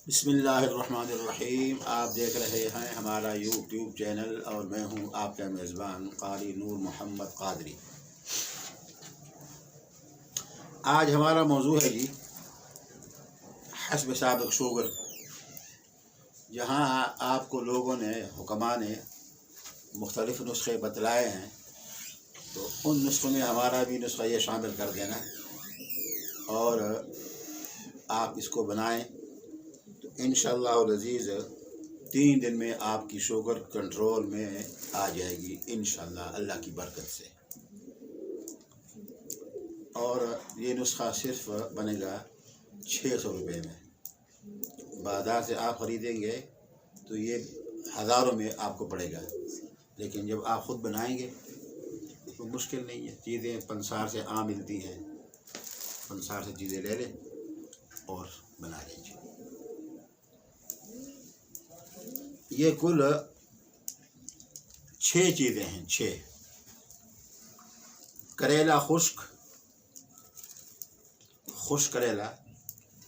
बिस्मिल्लाहिर्रहमानिर्रहीम। आप देख रहे हैं हमारा यूट्यूब चैनल और मैं हूं आपका मेज़बान क़ारी नूर मोहम्मद क़ादरी। आज हमारा मौजू है जी हस्ब साबिक़ शुगर। जहां आपको लोगों ने हुक्मा ने मुख्तलिफ़ नुस्खे बतलाए हैं तो उन नुस्खों में हमारा भी नुस्खा ये शामिल कर देना और आप इसको बनाएं तो इंशाअल्लाह अज़ीज़ 3 दिन में आपकी शुगर कंट्रोल में आ जाएगी इंशाअल्लाह अल्लाह की बरकत से। और ये नुस्खा सिर्फ बनेगा 600 रुपये में। बाज़ार से आप ख़रीदेंगे तो ये हज़ारों में आपको पड़ेगा, लेकिन जब आप ख़ुद बनाएंगे तो मुश्किल नहीं है। चीज़ें पंसार से आम मिलती हैं, पंसार से चीज़ें ले लें और बना लीजिए। ये कुल 6 चीज़ें हैं। 6 करेला खुश्क करेला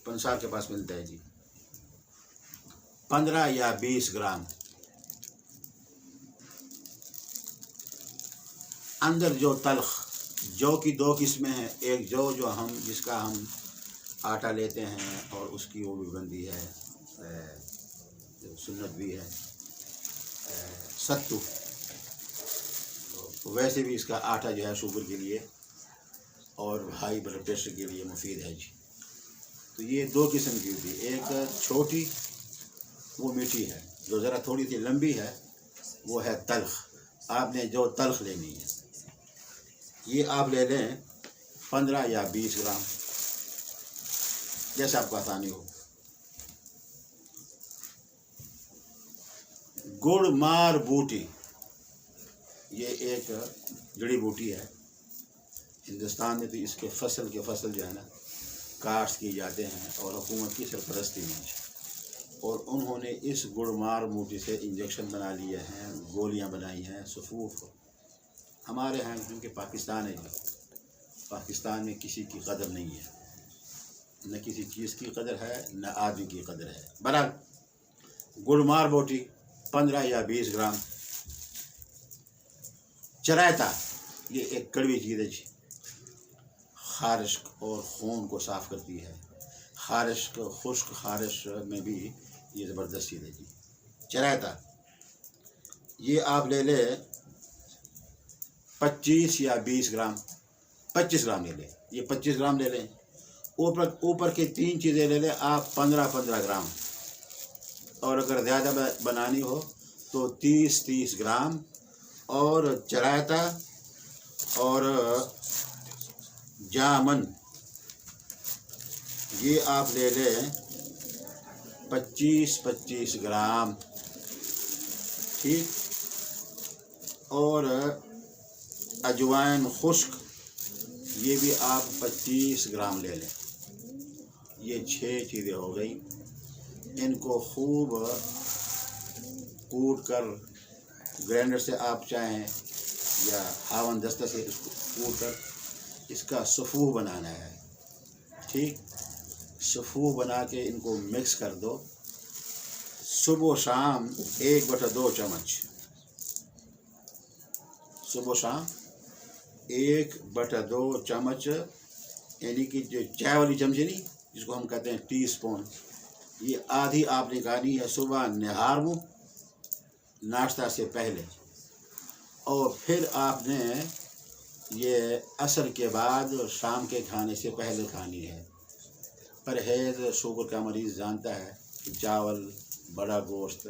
पंसार के पास मिलता है जी, 15 या 20 ग्राम। अंदर जो तल्ख, जौ की 2 किस्में हैं। एक जौ जो जिसका हम आटा लेते हैं और उसकी वो भी बनती है, सुन्नत भी है, सत्तू। तो वैसे भी इसका आटा जो है शुगर के लिए और हाई ब्लड प्रेशर के लिए मुफीद है जी। तो ये 2 किस्म की होती है। एक छोटी वो मीठी है, जो ज़रा थोड़ी सी लंबी है वो है तल्ख। आपने जो तल्ख लेनी है ये आप ले लें 15 या 20 ग्राम, जैसे आपको आसानी हो। गुड़ मार बूटी, ये एक जड़ी बूटी है। हिंदुस्तान में तो इसके फसल जो है ना काश्त किए जाते हैं और हुकूमत की सरपरस्ती में, और उन्होंने इस गुड़ मार बूटी से इंजेक्शन बना लिए हैं, गोलियां बनाई हैं, सफूफ। हमारे यहाँ क्योंकि पाकिस्तान है, पाकिस्तान में किसी की कदर नहीं है, न किसी चीज़ की कदर है न आदमी की कदर है। बहरहाल गुड़ मार बूटी 15 या 20 ग्राम। चरायता, ये एक कड़वी चीज़ है जी, खारिश और खून को साफ़ करती है। खारिश को, खुश्क खारिश में भी ये ज़बरदस्त चीज़ है जी। चरायता ये आप ले लें 25 या 20 ग्राम, 25 ग्राम ले लें। ये 25 ग्राम ले लें। ऊपर के 3 चीज़ें ले लें आप 15-15 ग्राम, और अगर ज़्यादा बनानी हो तो 30-30 ग्राम। और चरायता और जामन ये आप ले लें 25-25 ग्राम, ठीक। और अजवाइन खुश्क ये भी आप 25 ग्राम ले लें। ये 6 चीज़ें हो गई। इनको खूब कूट कर, ग्राइंडर से आप चाहें या हावन दस्ते से इसको कूट कर इसका सफ़ूह बनाना है, ठीक। सफ़ूह बना के इनको मिक्स कर दो। सुबह शाम 1/2 चम्मच, सुबह शाम 1/2 चम्मच, यानी कि जो चाय वाली चमची नहीं, जिसको हम कहते हैं टी स्पून, ये आधी आपने खानी है सुबह निहार मुँह, नाश्ता से पहले। और फिर आपने ये असर के बाद शाम के खाने से पहले खानी है। परहेज़ शुगर का मरीज़ जानता है कि चावल, बड़ा गोश्त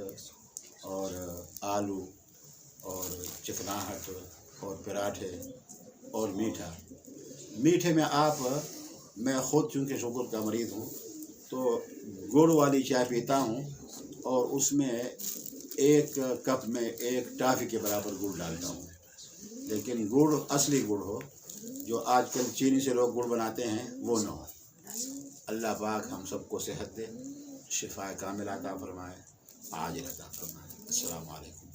और आलू और चिकनाहट और पराठे और मीठे में मैं ख़ुद चूँकि शुगर का मरीज़ हूँ तो गुड़ वाली चाय पीता हूँ और उसमें 1 कप में 1 टॉफ़ी के बराबर गुड़ डालता हूँ। लेकिन गुड़ असली गुड़ हो, जो आजकल चीनी से लोग गुड़ बनाते हैं, वो ना हो। अल्लाह पाक हम सबको सेहत दे, शिफा कामिल अता फरमाए, आजिल अता फरमाए। अस्सलामु अलैकुम।